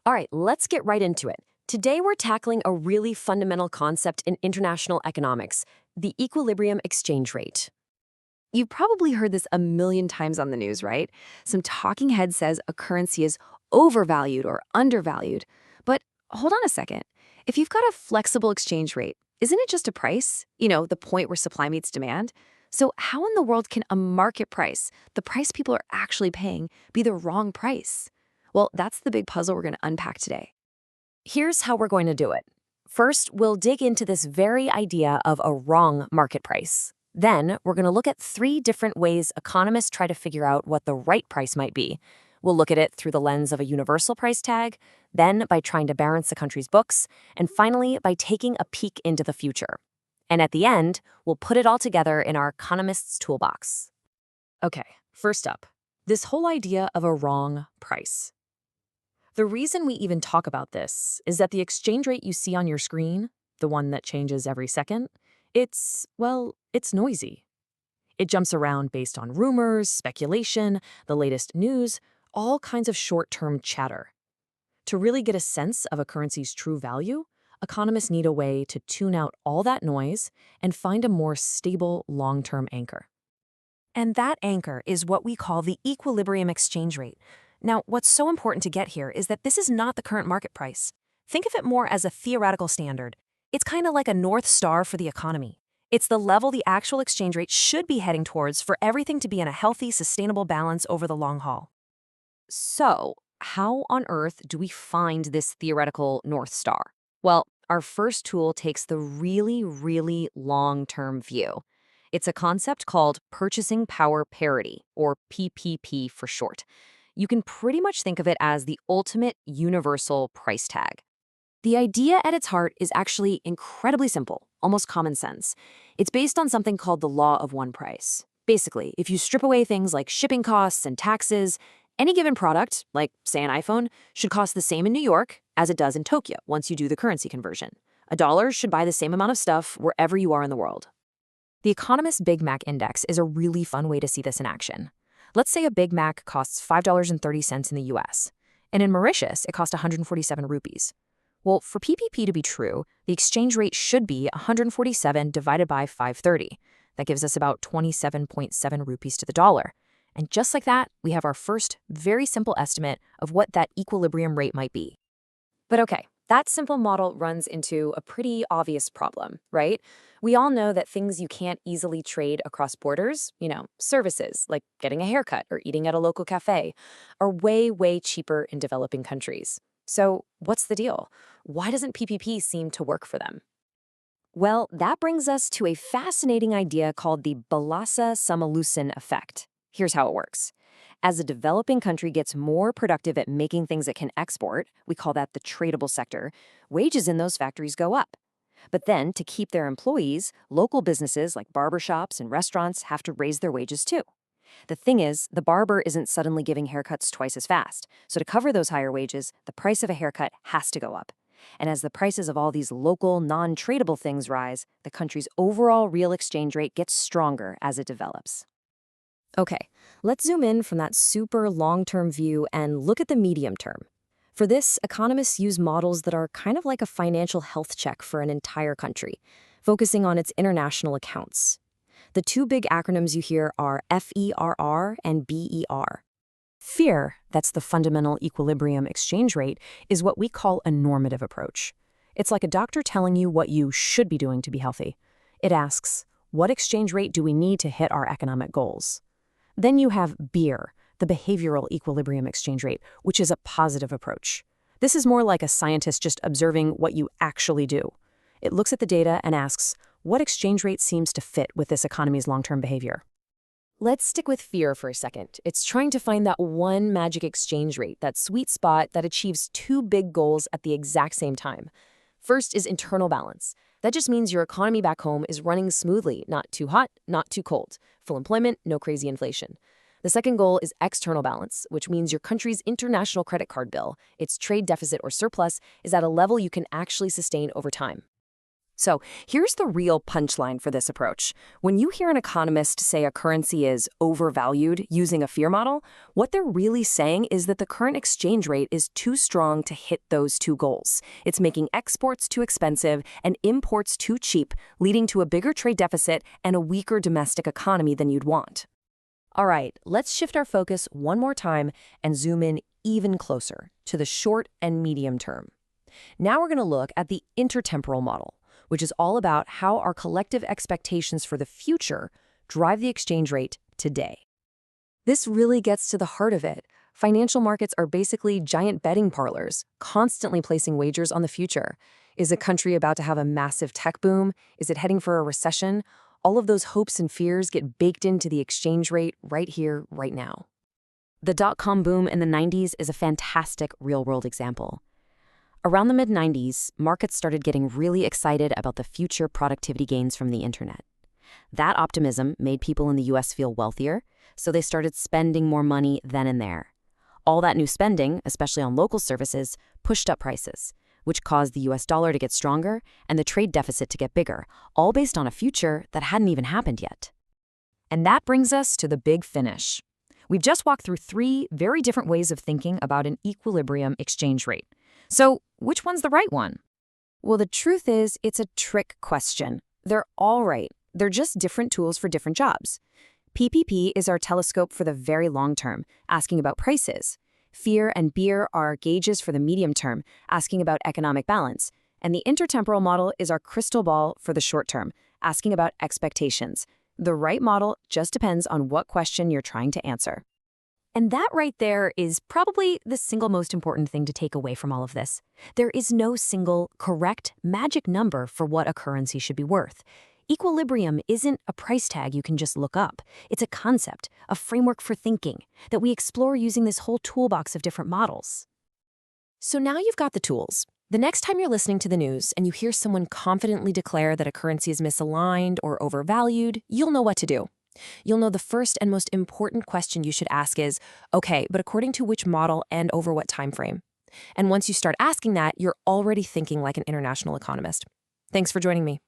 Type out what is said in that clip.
All right, let's get right into it. Today, we're tackling a really fundamental concept in international economics, the equilibrium exchange rate. You've probably heard this a million times on the news, right? Some talking head says a currency is overvalued or undervalued. But hold on a second. If you've got a flexible exchange rate, isn't it just a price? The point where supply meets demand? So how in the world can a market price, the price people are actually paying, be the wrong price? Well, that's the big puzzle we're going to unpack today. Here's how we're going to do it. First, we'll dig into this very idea of a wrong market price. Then, we're going to look at 3 different ways economists try to figure out what the right price might be. We'll look at it through the lens of a universal price tag, then by trying to balance the country's books, and finally by taking a peek into the future. And at the end, we'll put it all together in our economist's toolbox. Okay, first up, this whole idea of a wrong price. The reason we even talk about this is that the exchange rate you see on your screen, the one that changes every second, it's noisy. It jumps around based on rumors, speculation, the latest news, all kinds of short-term chatter. To really get a sense of a currency's true value, economists need a way to tune out all that noise and find a more stable long-term anchor. And that anchor is what we call the equilibrium exchange rate. Now, what's so important to get here is that this is not the current market price. Think of it more as a theoretical standard. It's kind of like a North Star for the economy. It's the level the actual exchange rate should be heading towards for everything to be in a healthy, sustainable balance over the long haul. So, how on earth do we find this theoretical North Star? Well, our first tool takes the really long-term view. It's a concept called purchasing power parity, or PPP for short. You can pretty much think of it as the ultimate universal price tag. The idea at its heart is actually incredibly simple, almost common sense. It's based on something called the law of one price. Basically, if you strip away things like shipping costs and taxes, any given product, like, say, an iPhone, should cost the same in New York as it does in Tokyo once you do the currency conversion. $1 should buy the same amount of stuff wherever you are in the world. The Economist's Big Mac Index is a really fun way to see this in action. Let's say a Big Mac costs $5.30 in the US, and in Mauritius, it costs 147 rupees. Well, for PPP to be true, the exchange rate should be 147 divided by 530. That gives us about 27.7 rupees to the dollar. And just like that, we have our first very simple estimate of what that equilibrium rate might be. But okay, that simple model runs into a pretty obvious problem, right? We all know that things you can't easily trade across borders, services like getting a haircut or eating at a local cafe, are way cheaper in developing countries. So what's the deal? Why doesn't PPP seem to work for them? Well, that brings us to a fascinating idea called the Balassa-Samalusan effect. Here's how it works. As a developing country gets more productive at making things it can export, we call that the tradable sector, wages in those factories go up. But then, to keep their employees, local businesses like barbershops and restaurants have to raise their wages too. The thing is, the barber isn't suddenly giving haircuts twice as fast, so to cover those higher wages, the price of a haircut has to go up. And as the prices of all these local, non-tradable things rise, the country's overall real exchange rate gets stronger as it develops. Okay, let's zoom in from that super long-term view and look at the medium term. For this, economists use models that are kind of like a financial health check for an entire country, focusing on its international accounts. The 2 big acronyms you hear are FERR and BER. FEAR, that's the fundamental equilibrium exchange rate, is what we call a normative approach. It's like a doctor telling you what you should be doing to be healthy. It asks, what exchange rate do we need to hit our economic goals? Then you have BEER, the behavioral equilibrium exchange rate, which is a positive approach. This is more like a scientist just observing what you actually do. It looks at the data and asks, what exchange rate seems to fit with this economy's long-term behavior? Let's stick with fear for a second. It's trying to find that one magic exchange rate, that sweet spot that achieves 2 big goals at the exact same time. First is internal balance. That just means your economy back home is running smoothly, not too hot, not too cold. Full employment, no crazy inflation. The second goal is external balance, which means your country's international credit card bill, its trade deficit or surplus, is at a level you can actually sustain over time. So here's the real punchline for this approach. When you hear an economist say a currency is overvalued using a fear model, what they're really saying is that the current exchange rate is too strong to hit those two goals. It's making exports too expensive and imports too cheap, leading to a bigger trade deficit and a weaker domestic economy than you'd want. All right, let's shift our focus one more time and zoom in even closer to the short and medium term. Now we're going to look at the intertemporal model, which is all about how our collective expectations for the future drive the exchange rate today. This really gets to the heart of it. Financial markets are basically giant betting parlors, constantly placing wagers on the future. Is a country about to have a massive tech boom? Is it heading for a recession? All of those hopes and fears get baked into the exchange rate right here, right now. The dot-com boom in the 90s is a fantastic real-world example. Around the mid-90s, markets started getting really excited about the future productivity gains from the internet. That optimism made people in the US feel wealthier, so they started spending more money then and there. All that new spending, especially on local services, pushed up prices, which caused the US dollar to get stronger and the trade deficit to get bigger, all based on a future that hadn't even happened yet. And that brings us to the big finish. We've just walked through 3 very different ways of thinking about an equilibrium exchange rate. So, which one's the right one? Well, the truth is, it's a trick question. They're all right. They're just different tools for different jobs. PPP is our telescope for the very long term, asking about prices. Fear and beer are gauges for the medium term, asking about economic balance. And the intertemporal model is our crystal ball for the short term, asking about expectations. The right model just depends on what question you're trying to answer. And that right there is probably the single most important thing to take away from all of this. There is no single, correct, magic number for what a currency should be worth. Equilibrium isn't a price tag you can just look up. It's a concept, a framework for thinking, that we explore using this whole toolbox of different models. So now you've got the tools. The next time you're listening to the news and you hear someone confidently declare that a currency is misaligned or overvalued, you'll know what to do. You'll know the first and most important question you should ask is, okay, but according to which model and over what time frame? And once you start asking that, you're already thinking like an international economist. Thanks for joining me.